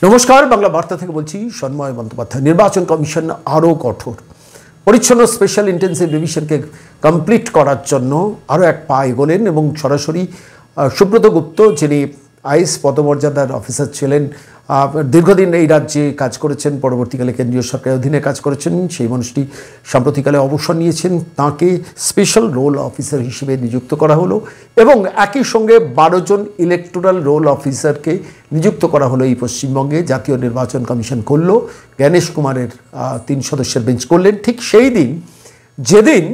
নমস্কার, বাংলা বার্তা থেকে বলছি সন্ময় বন্দ্যোপাধ্যায়। নির্বাচন কমিশন আরও কঠোর, পরিচ্ছন্ন স্পেশাল ইন্টেন্সিভ রিভিশনকে কমপ্লিট করার জন্য আরও এক পা এগোলেন এবং সরাসরি সুব্রত গুপ্ত, যিনি আইএস পদমর্যাদার অফিসার ছিলেন, দীর্ঘদিন এই রাজ্যে কাজ করেছেন, পরবর্তীকালে কেন্দ্রীয় সরকারের অধীনে কাজ করেছেন, সেই মানুষটি সাম্প্রতিককালে অবসর নিয়েছেন, তাঁকে স্পেশাল রোল অফিসার হিসেবে নিযুক্ত করা হলো এবং একই সঙ্গে 12 জন ইলেকটোরাল রোল অফিসারকে নিযুক্ত করা হলো এই পশ্চিমবঙ্গে। জাতীয় নির্বাচন কমিশন করল, জ্ঞানেশ কুমারের 3 সদস্যের বেঞ্চ করলেন ঠিক সেই দিন যেদিন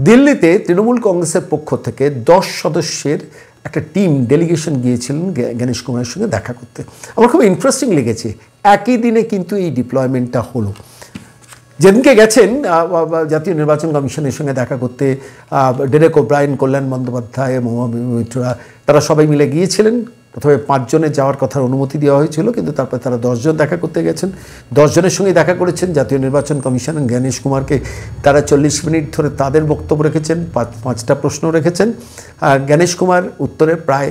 দিল্লিতে তৃণমূল কংগ্রেসের পক্ষ থেকে 10 সদস্যের একটা টিম ডেলিগেশন গিয়েছিলেন জ্ঞানেশ কুমারের সঙ্গে দেখা করতে। আমার খুব ইন্টারেস্টিং লেগেছে, একই দিনে কিন্তু এই ডিপ্লয়মেন্টটা হলো। যেদিনকে গেছেন জাতীয় নির্বাচন কমিশনের সঙ্গে দেখা করতে ডেরেক ওব্রায়েন, কল্যাণ বন্দ্যোপাধ্যায়, মমতা মিত্রা, তারা সবাই মিলে গিয়েছিলেন। প্রথমে 5 জনের যাওয়ার কথার অনুমতি দেওয়া হয়েছিল, কিন্তু তারপরে তারা 10 জন দেখা করতে গেছেন। 10 জনের সঙ্গে দেখা করেছেন। জাতীয় নির্বাচন কমিশন জ্ঞানেশ কুমারকে তারা 40 মিনিট ধরে তাদের বক্তব্য রেখেছেন, 5টা প্রশ্ন রেখেছেন। আর জ্ঞানেশ কুমার উত্তরে প্রায়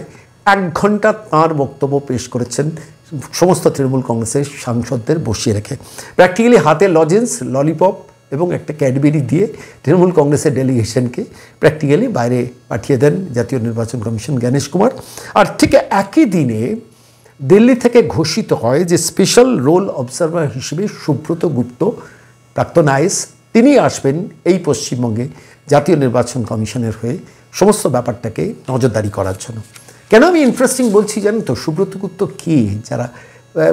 1 ঘন্টা তাঁর বক্তব্য পেশ করেছেন সমস্ত তৃণমূল কংগ্রেসের সাংসদদের বসিয়ে রেখে। প্র্যাকটিক্যালি হাতে লজেন্স, ললিপপ এবং একটা ক্যাডবেরি দিয়ে তৃণমূল কংগ্রেসের ডেলিগেশনকে প্র্যাকটিক্যালি বাইরে পাঠিয়ে দেন জাতীয় নির্বাচন কমিশন জ্ঞানেশ কুমার। আর ঠিক একই দিনে দিল্লি থেকে ঘোষিত হয় যে স্পেশাল রোল অবজারভার হিসেবে সুব্রত গুপ্ত, প্রাক্তন আইএস, তিনি আসবেন এই পশ্চিমবঙ্গে জাতীয় নির্বাচন কমিশনের হয়ে সমস্ত ব্যাপারটাকে নজরদারি করার জন্য। কেন আমি ইন্টারেস্টিং বলছি জানেন তো? সুব্রত গুপ্ত কে, যারা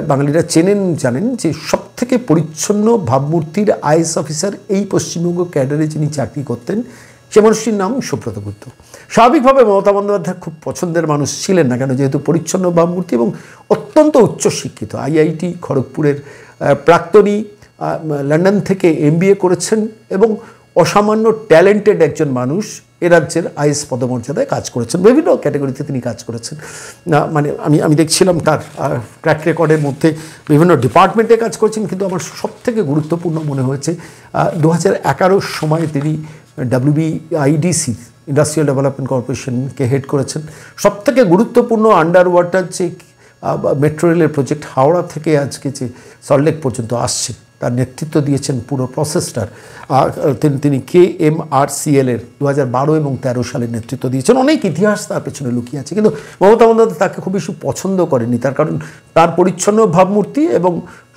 বাঙালিরা চেনেন জানেন যে সবথেকে পরিচ্ছন্ন ভাবমূর্তির আইএস অফিসার এই পশ্চিমবঙ্গ ক্যাডারে যিনি চাকরি করতেন, সে মানুষটির নাম সুব্রত গুপ্ত। স্বাভাবিকভাবে মমতা বন্দ্যোপাধ্যায় খুব পছন্দের মানুষ ছিলেন না কেন, যেহেতু পরিচ্ছন্ন ভাবমূর্তি এবং অত্যন্ত উচ্চশিক্ষিত, আইআইটি খড়গপুরের প্রাক্তনী, লন্ডন থেকে MBA করেছেন এবং অসামান্য ট্যালেন্টেড একজন মানুষ। এ রাজ্যের আইএস পদমর্যাদায় কাজ করেছেন, বিভিন্ন ক্যাটাগরিতে তিনি কাজ করেছেন। মানে আমি দেখছিলাম তার ট্র্যাক রেকর্ডের মধ্যে বিভিন্ন ডিপার্টমেন্টে কাজ করেছেন, কিন্তু আমার সবথেকে গুরুত্বপূর্ণ মনে হয়েছে 2011 সময়ে তিনি WBIDC, ইন্ডাস্ট্রিয়াল ডেভেলপমেন্ট কর্পোরেশনকে হেড করেছেন। সবথেকে গুরুত্বপূর্ণ আন্ডার ওয়াটার যে মেট্রো রেলের প্রজেক্ট হাওড়া থেকে আজকে যে সল্টলেক পর্যন্ত আসছে, তার নেতৃত্ব দিয়েছেন পুরো প্রসেসটার। তিনি KMRCL এর 2012 এবং 13 সালের নেতৃত্ব দিয়েছেন। অনেক ইতিহাস তার পেছনে লুকিয়ে আছে, কিন্তু মমতা বন্দ্যোপাধ্যায় তাকে খুব বেশি পছন্দ করেনি, তার কারণ তার পরিচ্ছন্ন ভাবমূর্তি এবং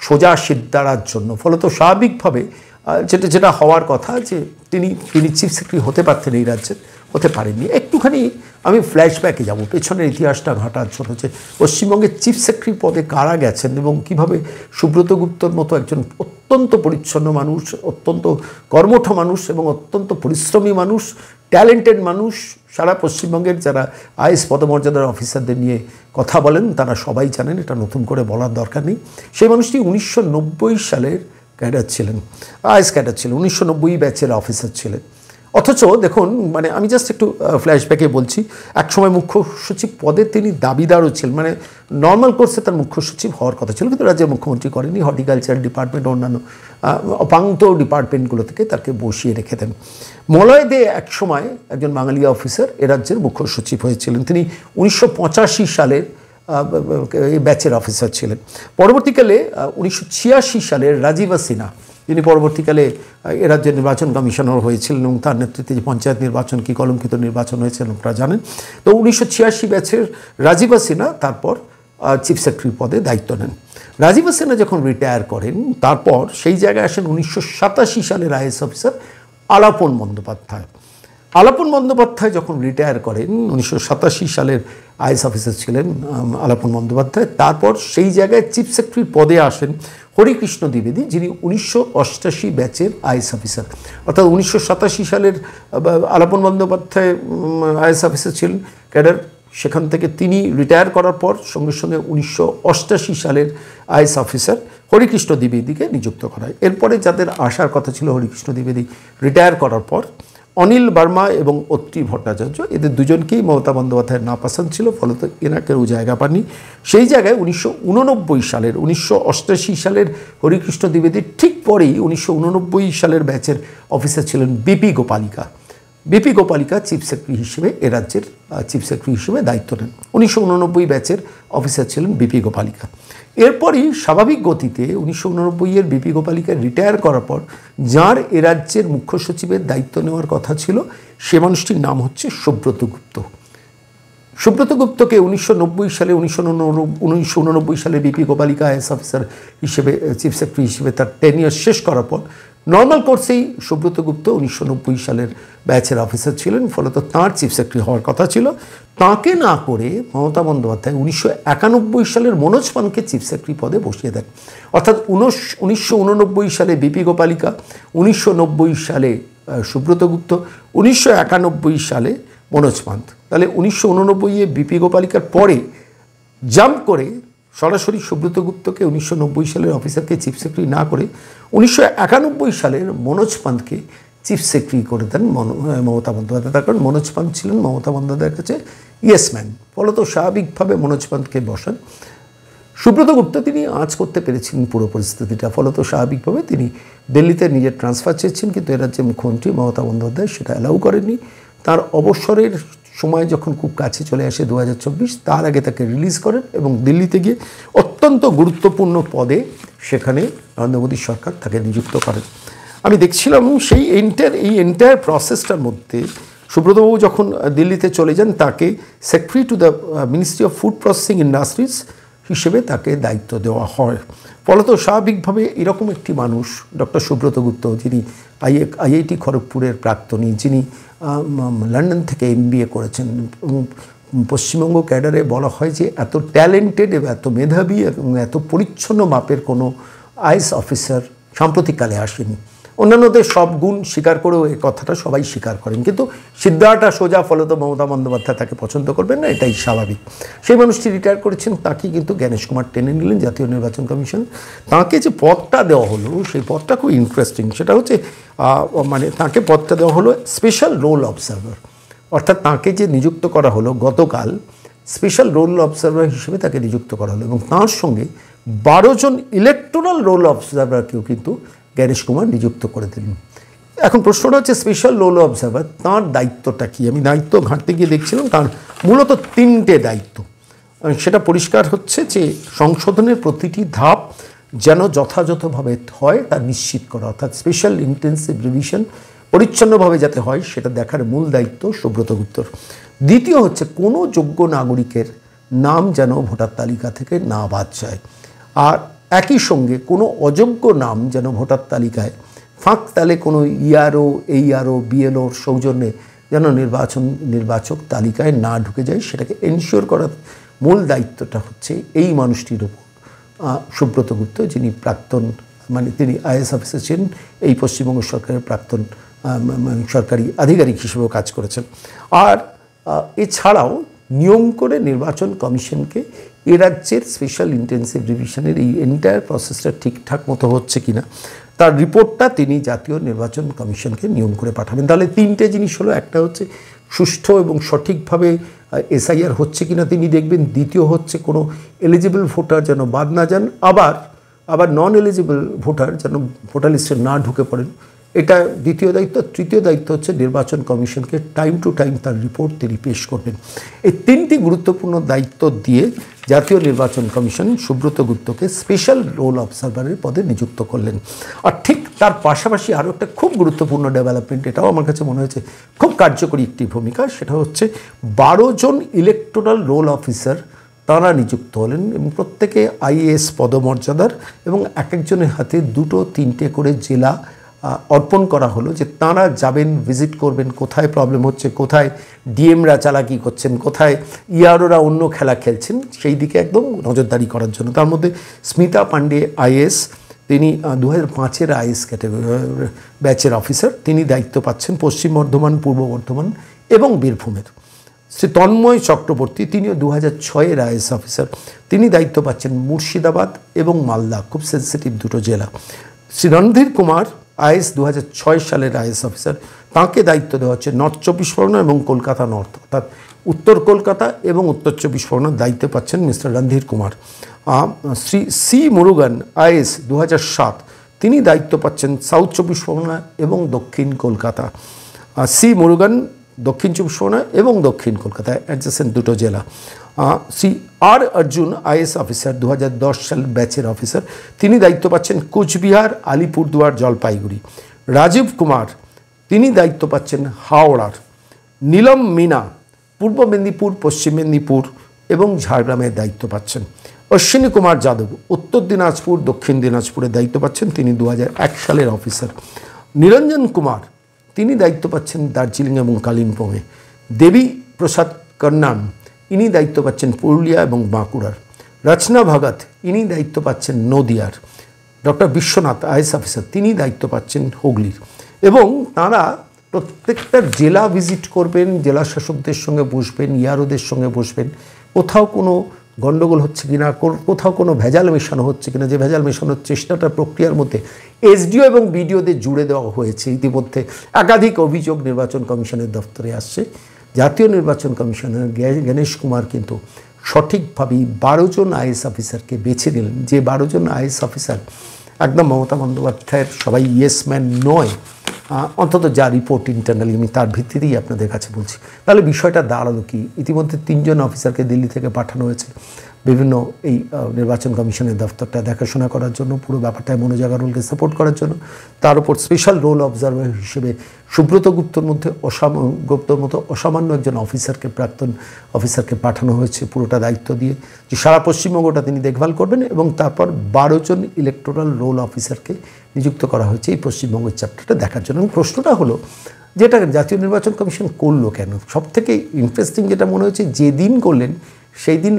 সোজা সিদ্ধারার জন্য। ফলত স্বাভাবিকভাবে যেটা হওয়ার কথা যে তিনি চিফ সেক্রেটারি হতে পারতেন এই রাজ্যের, হতে পারেননি। একটুখানি আমি ফ্ল্যাশব্যাকে যাব, পেছনের ইতিহাসটা ঘাটার জন্য, যে পশ্চিমবঙ্গের চিফ সেক্রেটারি পদে কারা গেছেন এবং কীভাবে সুব্রত গুপ্তর মতো একজন অত্যন্ত পরিচ্ছন্ন মানুষ, অত্যন্ত কর্মঠ মানুষ এবং অত্যন্ত পরিশ্রমী মানুষ, ট্যালেন্টেড মানুষ, সারা পশ্চিমবঙ্গের যারা আইএস পদমর্যাদার অফিসারদের নিয়ে কথা বলেন তারা সবাই জানেন, এটা নতুন করে বলার দরকার নেই। সেই মানুষটি 1990 সালের ক্যাডার ছিলেন, আইএস ক্যাডার ছিলেন, 1990 ব্যাচের অফিসার ছিলেন। অথচ দেখুন, মানে আমি জাস্ট একটু ফ্ল্যাশব্যাকে বলছি, একসময় মুখ্য সচিব পদে তিনি দাবিদারও ছিলেন, মানে নর্মাল কোর্সে তার মুখ্য সচিব হওয়ার কথা ছিল, কিন্তু রাজ্যের মুখ্যমন্ত্রী করেনি। হর্টিকালচার ডিপার্টমেন্ট, অন্যান্য অপাঙ্ক্ত ডিপার্টমেন্টগুলো থেকে তাকে বসিয়ে রেখে দেন। মলয় দে একসময় একজন বাঙালি অফিসার এ রাজ্যের মুখ্য সচিব হয়েছিলেন, তিনি 1985 সালের এই ব্যাচের অফিসার ছিলেন। পরবর্তীকালে 1986 সালের রাজীবা সিনহা, যিনি পরবর্তীকালে এ রাজ্যের নির্বাচন কমিশনার হয়েছিলেন এবং তার নেতৃত্বে যে পঞ্চায়েত নির্বাচন কি কলঙ্কিত নির্বাচন হয়েছিল আপনারা জানেন। তো 1986 ব্যাচের রাজীবা সিনহা তারপর চিফ সেক্রেটারি পদে দায়িত্ব নেন। রাজীবা সিনহা যখন রিটায়ার করেন, তারপর সেই জায়গায় আসেন 1987 সালের আইএস অফিসার আলাপন বন্দ্যোপাধ্যায়। আলাপন বন্দ্যোপাধ্যায় যখন রিটায়ার করেন, 1987 সালের আইএস অফিসার ছিলেন আলাপন বন্দ্যোপাধ্যায়, তারপর সেই জায়গায় চিফ সেক্রেটারি পদে আসেন হরিকৃষ্ণ দ্বিবেদী, যিনি 1988 ব্যাচের আইএস অফিসার। অর্থাৎ 1987 সালের আলাপন বন্দ্যোপাধ্যায় আইএস অফিসার ছিলেন ক্যাডার, সেখান থেকে তিনি রিটায়ার করার পর সঙ্গে সঙ্গে 1988 সালের আইএস অফিসার হরিকৃষ্ণ দ্বিবেদীকে নিযুক্ত করা হয়। এরপরে যাদের আসার কথা ছিল হরিকৃষ্ণ দ্বিবেদী রিটায়ার করার পর, অনিল বার্মা এবং অত্রি ভট্টাচার্য, এদের দুজনকেই মমতা বন্দ্যোপাধ্যায়ের নাপসন্দ ছিল, ফলত এনাকেও জায়গা পাননি। সেই জায়গায় 1988 সালের হরিকৃষ্ণ দ্বিবেদীর ঠিক পরেই 1989 সালের ব্যাচের অফিসার ছিলেন বিপি গোপালিকা। বিপি গোপালিকা চিফ সেক্রেটারি হিসেবে এ রাজ্যের চিফ সেক্রেটারি হিসেবে দায়িত্ব নেন। 1989 ব্যাচের অফিসার ছিলেন বিপি গোপালিকা। এরপরই স্বাভাবিক গতিতে 1989-এর বিপি গোপালিকা রিটায়ার করার পর যার এ রাজ্যের মুখ্য সচিবের দায়িত্ব নেওয়ার কথা ছিল সে মানুষটির নাম হচ্ছে সুব্রত গুপ্ত। সুব্রত গুপ্তকে 1990 সালে 1989 সালে বিপি গোপালিকা আইএস অফিসার হিসেবে চিফ সেক্রেটারি হিসেবে তার টেনিয়ার শেষ করার পর নর্মাল কোর্সেই সুব্রত গুপ্ত 1990 সালের ব্যাচের অফিসার ছিলেন, ফলত তাঁর চিফ সেক্রেটারি হওয়ার কথা ছিল। তাঁকে না করে মমতা বন্দ্যোপাধ্যায় 1991 সালের মনোজ পানকে চিফ সেক্রেটারি পদে বসিয়ে দেন। অর্থাৎ 1989 সালে বিপি গোপালিকা, 1990 সালে সুব্রত গুপ্ত, 1991 সালে মনোজ পান্ত। তাহলে 1989-এ বিপি গোপালিকার পরে জাম্প করে সরাসরি সুব্রত গুপ্তকে 1990 সালের অফিসারকে চিফ সেক্রেটারি না করে 1991 সালের মনোজ পান্তকে চিফ সেক্রেটারি করে দেন মমতা বন্দ্যোপাধ্যায়। তার কারণ মনোজ পান্ত ছিলেন মমতা বন্দ্যোপাধ্যায়ের কাছে ইয়েসম্যান, ফলত স্বাভাবিকভাবে মনোজ পান্তকে বসান। সুব্রত গুপ্ত তিনি আঁচ করতে পেরেছিলেন পুরো পরিস্থিতিটা, ফলত স্বাভাবিকভাবে তিনি দিল্লিতে নিজের ট্রান্সফার চেয়েছেন, কিন্তু এ রাজ্যের মুখ্যমন্ত্রী মমতা বন্দ্যোপাধ্যায় সেটা অ্যালাউ করেননি। তার অবসরের সময় যখন খুব কাছে চলে আসে 2024, তার আগে তাকে রিলিজ করেন এবং দিল্লিতে গিয়ে অত্যন্ত গুরুত্বপূর্ণ পদে সেখানে নরেন্দ্র মোদী সরকার তাকে নিযুক্ত করেন। আমি দেখছিলাম সেই এন্টায়ার প্রসেসটার মধ্যে সুব্রতবাবু যখন দিল্লিতে চলে যান তাকে secretary to the ministry of food processing industries হিসেবে তাকে দায়িত্ব দেওয়া হয়। ফলত স্বাভাবিকভাবে এরকম একটি মানুষ ডক্টর সুব্রত গুপ্ত, যিনি আইআইটি খড়গপুরের প্রাক্তনী, যিনি লন্ডন থেকে MBA করেছেন এবং পশ্চিমবঙ্গ ক্যাডারে বলা হয় যে এত ট্যালেন্টেড এবং এত মেধাবী এবং এত পরিচ্ছন্ন মাপের কোনো আইএস অফিসার সাম্প্রতিককালে আসেনি। অন্যান্যদের সব গুণ স্বীকার করেও এই কথাটা সবাই স্বীকার করেন, কিন্তু সিদ্ধাটা সোজা, ফলত মমতা বন্দ্যোপাধ্যায় তাকে পছন্দ করবেন না, এটাই স্বাভাবিক। সেই মানুষটি রিটায়ার করেছেন, তাকে কিন্তু জ্ঞানেশ কুমার টেনে নিলেন জাতীয় নির্বাচন কমিশন। তাকে যে পদটা দেওয়া হলো সেই পদটা খুব ইন্টারেস্টিং। সেটা হচ্ছে মানে তাকে পদটা দেওয়া হলো স্পেশাল রোল অবজারভার, অর্থাৎ তাকে যে নিযুক্ত করা হলো গতকাল স্পেশাল রোল অবজারভার হিসেবে তাকে নিযুক্ত করা হলো এবং তার সঙ্গে 12 জন ইলেকটোরাল রোল অবজারভারকেও কিন্তু জ্ঞানেশ কুমার নিযুক্ত করে দিলেন। এখন প্রশ্নটা হচ্ছে স্পেশাল রোল অবজারভার তাঁর দায়িত্বটা কী? আমি দায়িত্ব ঘাঁটতে গিয়ে দেখছিলাম তার মূলত 3টে দায়িত্ব। সেটা পরিষ্কার হচ্ছে যে সংশোধনের প্রতিটি ধাপ যেন যথাযথভাবে হয় তা নিশ্চিত করা, অর্থাৎ স্পেশাল ইন্টেন্সিভ রিভিশন পরিচ্ছন্নভাবে যাতে হয় সেটা দেখার মূল দায়িত্ব সুব্রত গুপ্তর। দ্বিতীয় হচ্ছে কোনো যোগ্য নাগরিকের নাম যেন ভোটার তালিকা থেকে না বাদ যায়, আর একই সঙ্গে কোনো অযোগ্য নাম যেন ভোটার তালিকায় ফাঁক তালে কোনো ERO, ARO, BLOর সৌজন্যে যেন নির্বাচক তালিকায় না ঢুকে যায়, সেটাকে এনশিওর করার মূল দায়িত্বটা হচ্ছে এই মানুষটির উপর সুব্রত গুপ্ত, যিনি প্রাক্তন মানে তিনি আইএস অফিসার ছিলেন, এই পশ্চিমবঙ্গ সরকারের প্রাক্তন সরকারি আধিকারিক হিসেবেও কাজ করেছেন। আর এছাড়াও নিয়ম করে নির্বাচন কমিশনকে এ রাজ্যের স্পেশাল ইন্টেন্সিভ রিভিশনের এই এন্টায়ার প্রসেসটা ঠিকঠাক মতো হচ্ছে কিনা তার রিপোর্টটা তিনি জাতীয় নির্বাচন কমিশনকে নিয়ম করে পাঠাবেন। তাহলে 3টে জিনিস হলো, একটা হচ্ছে সুষ্ঠু এবং সঠিকভাবে SIR হচ্ছে কিনা তিনি দেখবেন, দ্বিতীয় হচ্ছে কোনো এলিজিবল ভোটার যেন বাদ না যান, আবার নন এলিজিবল ভোটার যেন ভোটার লিস্টে না ঢুকে পড়েন, এটা দ্বিতীয় দায়িত্ব। তৃতীয় দায়িত্ব হচ্ছে নির্বাচন কমিশনকে টাইম টু টাইম তার রিপোর্ট তিনি পেশ করবেন। এই 3টি গুরুত্বপূর্ণ দায়িত্ব দিয়ে জাতীয় নির্বাচন কমিশন সুব্রত গুপ্তকে স্পেশাল রোল অবজারভারের পদে নিযুক্ত করলেন। আর ঠিক তার পাশাপাশি আরও একটা খুব গুরুত্বপূর্ণ ডেভেলপমেন্ট, এটাও আমার কাছে মনে হয়েছে খুব কার্যকরী একটি ভূমিকা, সেটা হচ্ছে 12 জন ইলেকটোরাল রোল অফিসার তাঁরা নিযুক্ত হলেন এবং প্রত্যেকে IAS পদমর্যাদার, এবং এক একজনের হাতে 2-3টে করে জেলা অর্পণ করা হলো, যে তাঁরা যাবেন, ভিজিট করবেন, কোথায় প্রবলেম হচ্ছে, কোথায় ডিএমরা চালাকি করছেন, কোথায় EROরা অন্য খেলা খেলছেন, সেই দিকে একদম নজরদারি করার জন্য। তার মধ্যে স্মিতা পাণ্ডে IAS, তিনি 2005-এর IAS ক্যাটাগরি ব্যাচের অফিসার, তিনি দায়িত্ব পাচ্ছেন পশ্চিম বর্ধমান, পূর্ব বর্ধমান এবং বীরভূমের। শ্রী তন্ময় চক্রবর্তী, তিনিও 2006-এর IAS অফিসার, তিনি দায়িত্ব পাচ্ছেন মুর্শিদাবাদ এবং মালদা, খুব সেন্সিটিভ দুটো জেলা। শ্রী রণধীর কুমার IAS 2006 সালের IAS অফিসার, তাঁকে দায়িত্ব দেওয়া হচ্ছে নর্থ 24 পরগনা এবং কলকাতা নর্থ, অর্থাৎ উত্তর কলকাতা এবং উত্তর 24 পরগনার দায়িত্ব পাচ্ছেন mister Randhir Kumar. Shri C Murugan IAS 2007, তিনি দায়িত্ব পাচ্ছেন সাউথ 24 পরগনা এবং দক্ষিণ কলকাতা। C মুরুগান দক্ষিণ চব্বিশ পরগনা এবং দক্ষিণ কলকাতায় অ্যাডজেসেন্ট দুটো জেলা। শ্রী আর অর্জুন আইএস অফিসার 2010 সালের ব্যাচের অফিসার, তিনি দায়িত্ব পাচ্ছেন কোচবিহার, আলিপুরদুয়ার, জলপাইগুড়ি। রাজীব কুমার, তিনি দায়িত্ব পাচ্ছেন হাওড়ার। নীলম মিনা পূর্ব মেদিনীপুর, পশ্চিম মেদিনীপুর এবং ঝাড়গ্রামের দায়িত্ব পাচ্ছেন। অশ্বিনী কুমার যাদব উত্তর দিনাজপুর, দক্ষিণ দিনাজপুরের দায়িত্ব পাচ্ছেন, তিনি 2001 সালের অফিসার। নিরঞ্জন কুমার, তিনি দায়িত্ব পাচ্ছেন দার্জিলিং এবং কালিম্পংয়ে। দেবী প্রসাদ কন্যান, ইনি দায়িত্ব পাচ্ছেন পুরুলিয়া এবং বাঁকুড়ার। রচনা ভগত, ইনি দায়িত্ব পাচ্ছেন নদিয়ার। ডক্টর বিশ্বনাথ আইএস অফিসার, তিনি দায়িত্ব পাচ্ছেন হুগলির। এবং তাঁরা প্রত্যেকটা জেলা ভিজিট করবেন, জেলা শাসকদের সঙ্গে বসবেন, ইয়ারোদের সঙ্গে বসবেন, কোথাও কোনো গণ্ডগোল হচ্ছে কিনা, কোথাও কোনো ভেজাল মেশানো হচ্ছে কিনা। যে ভেজাল মেশানোর চেষ্টাটা প্রক্রিয়ার মধ্যে এসডিও এবং বিডিওদের জুড়ে দেওয়া হয়েছে। ইতিমধ্যে একাধিক অভিযোগ নির্বাচন কমিশনের দপ্তরে আসছে। জাতীয় নির্বাচন কমিশনার গণেশ কুমার কিন্তু সঠিকভাবেই 12 জন আইএস অফিসারকে বেছে নিলেন, যে 12 জন আইএস অফিসার একদম মমতা বন্দ্যোপাধ্যায়ের সবাই ইয়েসম্যান নয়, অন্তত যা রিপোর্ট ইন্টারনালি, আমি তার ভিত্তিতেই আপনাদের কাছে বলছি। তাহলে বিষয়টা দাঁড়ালো কি, ইতিমধ্যে 3 জন অফিসারকে দিল্লি থেকে পাঠানো হয়েছে বিভিন্ন এই নির্বাচন কমিশনের দফতরটা দেখাশোনা করার জন্য, পুরো ব্যাপারটায় মনোজ আগরওয়ালকে সাপোর্ট করার জন্য। তার উপর স্পেশাল রোল অবজারভার হিসেবে সুব্রত গুপ্তর মতো অসামান্য একজন অফিসারকে, প্রাক্তন অফিসারকে পাঠানো হয়েছে পুরোটা দায়িত্ব দিয়ে, যে সারা পশ্চিমবঙ্গটা তিনি দেখভাল করবেন। এবং তারপর 12 জন ইলেকটোরাল রোল অফিসারকে নিযুক্ত করা হয়েছে এই পশ্চিমবঙ্গের চ্যাপ্টারটা দেখার জন্য। এবং প্রশ্নটা হলো যেটা জাতীয় নির্বাচন কমিশন করলো কেন, সবথেকে ইন্টারেস্টিং যেটা মনে হচ্ছে, যেদিন করলেন সেই দিন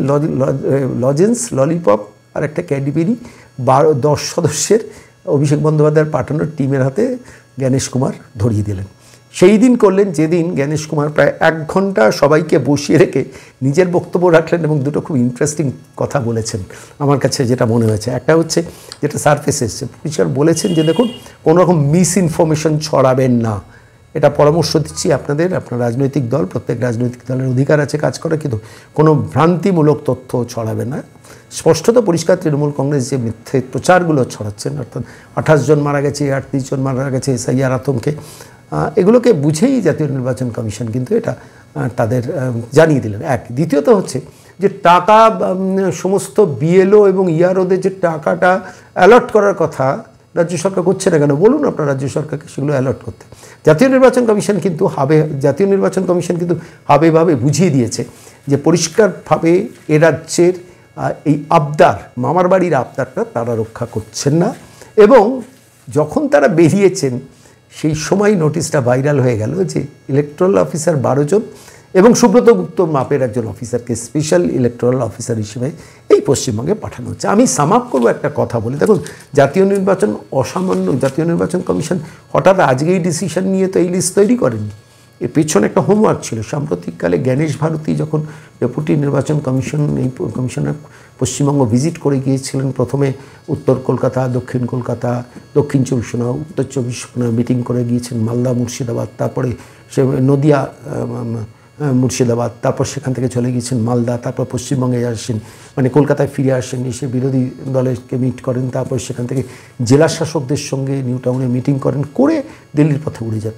লজেন্স, ললিপপ আর একটা ক্যাডবেরি 10 সদস্যের অভিষেক বন্দ্যোপাধ্যায়ের পাঠানোর টিমের হাতে গণেশ কুমার ধরিয়ে দিলেন। সেই দিন করলেন যেদিন গণেশ কুমার প্রায় 1 ঘন্টা সবাইকে বসিয়ে রেখে নিজের বক্তব্য রাখলেন এবং দুটো খুব ইন্টারেস্টিং কথা বলেছেন আমার কাছে যেটা মনে হয়েছে। একটা হচ্ছে যেটা সারফেস এসছে, পরিষ্কার বলেছেন যে দেখুন কোনো রকম মিস ইনফরমেশন ছড়াবেন না, এটা পরামর্শ দিচ্ছি আপনাদের। আপনার রাজনৈতিক দল, প্রত্যেক রাজনৈতিক দলের অধিকার আছে কাজ করার, কিন্তু কোনো ভ্রান্তিমূলক তথ্য ছড়াবে না। স্পষ্টত পরিষ্কার তৃণমূল কংগ্রেস যে মিথ্যে প্রচারগুলো ছড়াচ্ছেন, অর্থাৎ 28 জন মারা গেছে, 38 জন মারা গেছে এসআইআর আতঙ্কে, এগুলোকে বুঝেই জাতীয় নির্বাচন কমিশন কিন্তু এটা তাদের জানিয়ে দিলেন। এক, দ্বিতীয়ত হচ্ছে যে টাকা, সমস্ত বিএলও এবং ইয়ারওদের যে টাকাটা অ্যালট করার কথা রাজ্য সরকার করছে না কেন, বলুন আপনার রাজ্য সরকারকে সেগুলো অ্যালট করতে। জাতীয় নির্বাচন কমিশন কিন্তু হাবে বুঝিয়ে দিয়েছে যে পরিষ্কারভাবে এ রাজ্যের এই আবদার, মামার বাড়ির আবদারটা তারা রক্ষা করছেন না। এবং যখন তারা বেরিয়েছেন সেই সময় নোটিশটা ভাইরাল হয়ে গেল যে ইলেকটোরাল অফিসার 12 জন এবং সুব্রত গুপ্ত মাপের একজন অফিসারকে স্পেশাল ইলেকটোরাল অফিসার হিসেবে এই পশ্চিমবঙ্গে পাঠানো হচ্ছে। আমি সাম আপ করবো একটা কথা বলে, দেখুন জাতীয় নির্বাচন কমিশন হঠাৎ আজকে এই ডিসিশন নিয়ে তো এই লিস্ট তৈরি করেনি, এর পেছনে একটা হোমওয়ার্ক ছিল। সাম্প্রতিককালে গণেশ ভারতী যখন ডেপুটি নির্বাচন কমিশনার পশ্চিমবঙ্গ ভিজিট করে গিয়েছিলেন, প্রথমে উত্তর কলকাতা, দক্ষিণ কলকাতা, দক্ষিণ 24 পরগনা, উত্তর 24 পরগনা মিটিং করে গিয়েছেন, মালদা, মুর্শিদাবাদ, তারপরে সে নদিয়া, মুর্শিদাবাদ, তারপর সেখান থেকে চলে গিয়েছেন মালদা, তারপর পশ্চিমবঙ্গে আসেন, মানে কলকাতায় ফিরে আসেন, এসে বিরোধী দলকে মিট করেন, তারপর সেখান থেকে জেলা শাসকদের সঙ্গে নিউ টাউনে মিটিং করেন, করে দিল্লির পথে উড়ে যান।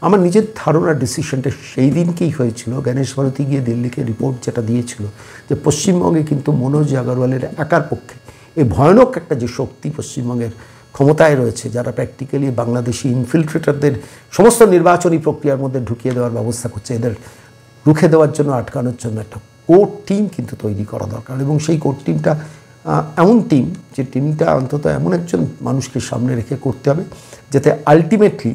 আমার নিজের ধারণার ডিসিশনটা সেই দিনকেই হয়েছিল। গণেশ ভারতী গিয়ে দিল্লিকে রিপোর্ট যেটা দিয়েছিল যে পশ্চিমবঙ্গে কিন্তু মনোজ আগরওয়ালের একার পক্ষে এই ভয়ানক একটা যে শক্তি পশ্চিমবঙ্গের ক্ষমতায় রয়েছে, যারা প্র্যাকটিক্যালি বাংলাদেশি ইনফিলট্রেটরদের সমস্ত নির্বাচনী প্রক্রিয়ার মধ্যে ঢুকিয়ে দেওয়ার ব্যবস্থা করছে, এদের রুখে দেওয়ার জন্য, আটকানোর জন্য একটা কোর টিম কিন্তু তৈরি করা দরকার। এবং সেই কোর টিমটা এমন টিম, যে টিমটা অন্তত এমন একজন মানুষকে সামনে রেখে করতে হবে যাতে আলটিমেটলি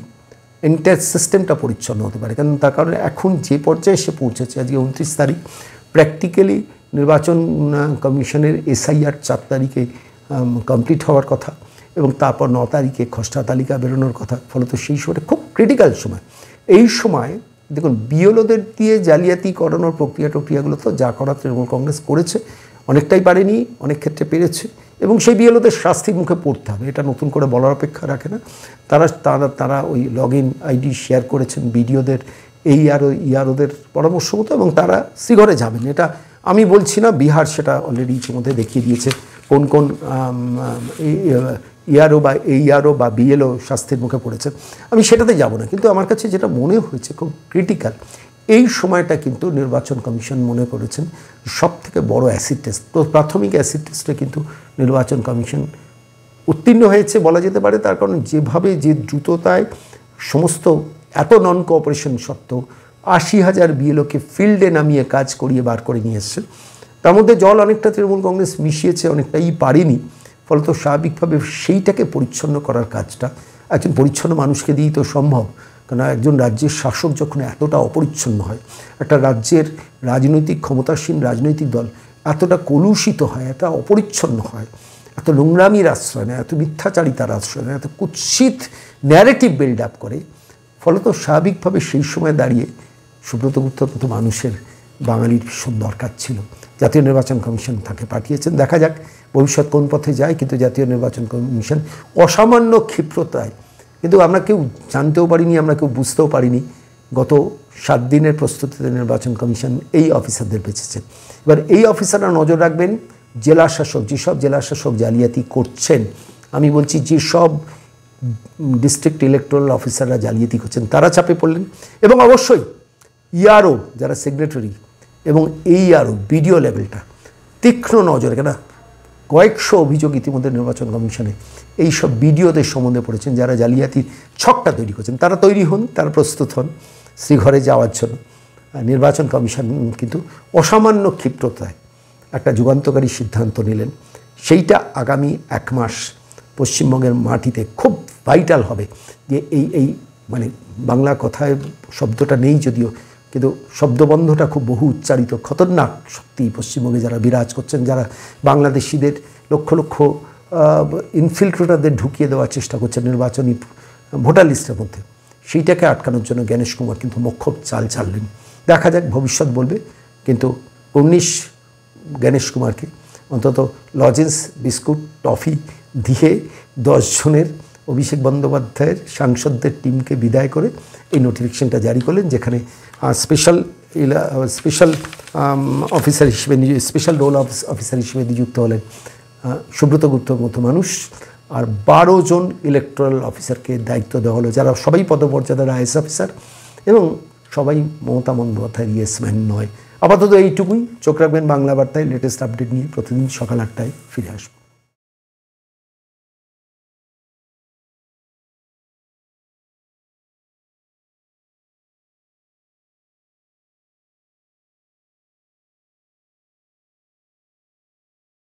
এন্টায়ার সিস্টেমটা পরিচ্ছন্ন হতে পারে। কারণ তার কারণে এখন যে পর্যায়ে এসে পৌঁছেছে, আজকে 29 তারিখ, প্র্যাকটিক্যালি নির্বাচন কমিশনের এসআইআর 4 তারিখে কমপ্লিট হওয়ার কথা এবং তারপর 9 তারিখে খসড়া তালিকা বেরোনোর কথা। ফলত সেই সময়টা খুব ক্রিটিক্যাল সময়। এই সময় দেখুন বিএলওদের দিয়ে জালিয়াতি করানোর প্রক্রিয়াগুলো তো যা করা তৃণমূল কংগ্রেস করেছে, অনেকটাই পারেনি, অনেক ক্ষেত্রে পেরেছে, এবং সেই বিএলওদের শাস্তির মুখে পড়তে হবে, এটা নতুন করে বলার অপেক্ষা রাখে না। তারা ওই লগ ইন আইডি শেয়ার করেছেন বিডিওদের, ইয়ারওদের পরামর্শ মতো, এবং তারা শ্রীঘরে যাবেন। এটা আমি বলছি না, বিহার সেটা অলরেডি ইতিমধ্যে দেখিয়ে দিয়েছে কোন ইআরও বা এইআরও বা বিএলও শাস্তির মুখে পড়েছেন, আমি সেটাতে যাব না। কিন্তু আমার কাছে যেটা মনে হয়েছে খুব ক্রিটিক্যাল, এই সময়টা কিন্তু নির্বাচন কমিশন মনে করেছেন সবথেকে বড় অ্যাসিড টেস্ট। তো প্রাথমিক অ্যাসিড টেস্টে কিন্তু নির্বাচন কমিশন উত্তীর্ণ হয়েছে বলা যেতে পারে। তার কারণ যেভাবে যে দ্রুততায় সমস্ত এত নন কোঅপারেশন সত্ত্বেও ৮০,০০০ বিএলওকে ফিল্ডে নামিয়ে কাজ করিয়ে বার করে নিয়ে এসছে। তার মধ্যে জল অনেকটা তৃণমূল কংগ্রেস মিশিয়েছে, অনেকটাই পারেনি। ফলত স্বাভাবিকভাবে সেইটাকে পরিচ্ছন্ন করার কাজটা একজন পরিচ্ছন্ন মানুষকে দিয়েই তো সম্ভব। কারণ একজন রাজ্যের শাসক যখন এতটা অপরিচ্ছন্ন হয়, একটা রাজ্যের রাজনৈতিক ক্ষমতাসীন রাজনৈতিক দল এতটা কলুষিত হয়, এত অপরিচ্ছন্ন হয়, এত নোংরামির আশ্রয় নেয়, এত মিথ্যাচারিতার আশ্রয় নেয়, এত কুৎসিত ন্যারেটিভ বিল্ড আপ করে, ফলত স্বাভাবিকভাবে সেই সময় দাঁড়িয়ে সুব্রত গুপ্তর মতো মানুষের বাঙালির ভীষণ দরকার ছিল। জাতীয় নির্বাচন কমিশন তাকে পাঠিয়েছেন। দেখা যাক ভবিষ্যৎ কোন পথে যায়। কিন্তু জাতীয় নির্বাচন কমিশন অসামান্য ক্ষিপ্রতায়, কিন্তু আমরা কেউ জানতেও পারিনি, আমরা কেউ বুঝতেও পারিনি, গত 7 দিনের প্রস্তুতিতে নির্বাচন কমিশন এই অফিসারদের বেঁচেছেন। এবার এই অফিসাররা নজর রাখবেন জেলা শাসক, যেসব জেলা শাসক জালিয়াতি করছেন, আমি বলছি যেসব ডিস্ট্রিক্ট ইলেকটোরাল অফিসাররা জালিয়াতি করছেন তারা চাপে পড়লেন। এবং অবশ্যই ইআরও যারা সেক্রেটারি এবং এইআরও বিডিও লেভেলটা তীক্ষ্ণ নজরে, কেন কয়েকশো অভিযোগ ইতিমধ্যে নির্বাচন কমিশনে এইসব বিডিওদের সম্বন্ধে পড়েছেন যারা জালিয়াতির ছকটা তৈরি করছেন। তারা তৈরি হন, তারা প্রস্তুত হন শ্রীঘরে যাওয়ার জন্য। নির্বাচন কমিশন কিন্তু অসামান্য ক্ষিপ্রতায় একটা যুগান্তকারী সিদ্ধান্ত নিলেন। সেইটা আগামী 1 মাস পশ্চিমবঙ্গের মাটিতে খুব ভাইটাল হবে। যে এই মানে বাংলা কথায় শব্দটা নেই যদিও, কিন্তু শব্দবন্ধটা খুব বহু উচ্চারিত খতরনাক শক্তি পশ্চিমবঙ্গে যারা বিরাজ করছেন, যারা বাংলাদেশিদের লক্ষ লক্ষ ইনফিল্ট্রেটারদের ঢুকিয়ে দেওয়ার চেষ্টা করছেন নির্বাচনী ভোটার লিস্টের মধ্যে, সেইটাকে আটকানোর জন্য গণেশ কুমার কিন্তু মোক্ষম চাল চাললেন। দেখা যাক ভবিষ্যৎ বলবে। কিন্তু 19 গণেশ কুমারকে অন্তত লজেন্স, বিস্কুট, টফি দিয়ে 10 জনের অভিষেক বন্দ্যোপাধ্যায়ের সাংসদদের টিমকে বিদায় করে এই নোটিফিকেশনটা জারি করলেন, যেখানে স্পেশাল অফিসার হিসেবে স্পেশাল রোল অফিসার হিসেবে নিযুক্ত হলেন সুব্রত গুপ্তর মতো মানুষ। আর 12 জন ইলেকটোরাল অফিসারকে দায়িত্ব দেওয়া হলো, যারা সবাই পদমর্যাদার আইএস অফিসার এবং সবাই মমতা বন্দ্যোপাধ্যায়ের ইয়েসম্যান নয়। আপাতত এইটুকুই। চোখ রাখবেন বাংলা বার্তায় লেটেস্ট আপডেট নিয়ে প্রতিদিন সকাল 8টায় ফিরে আসবো।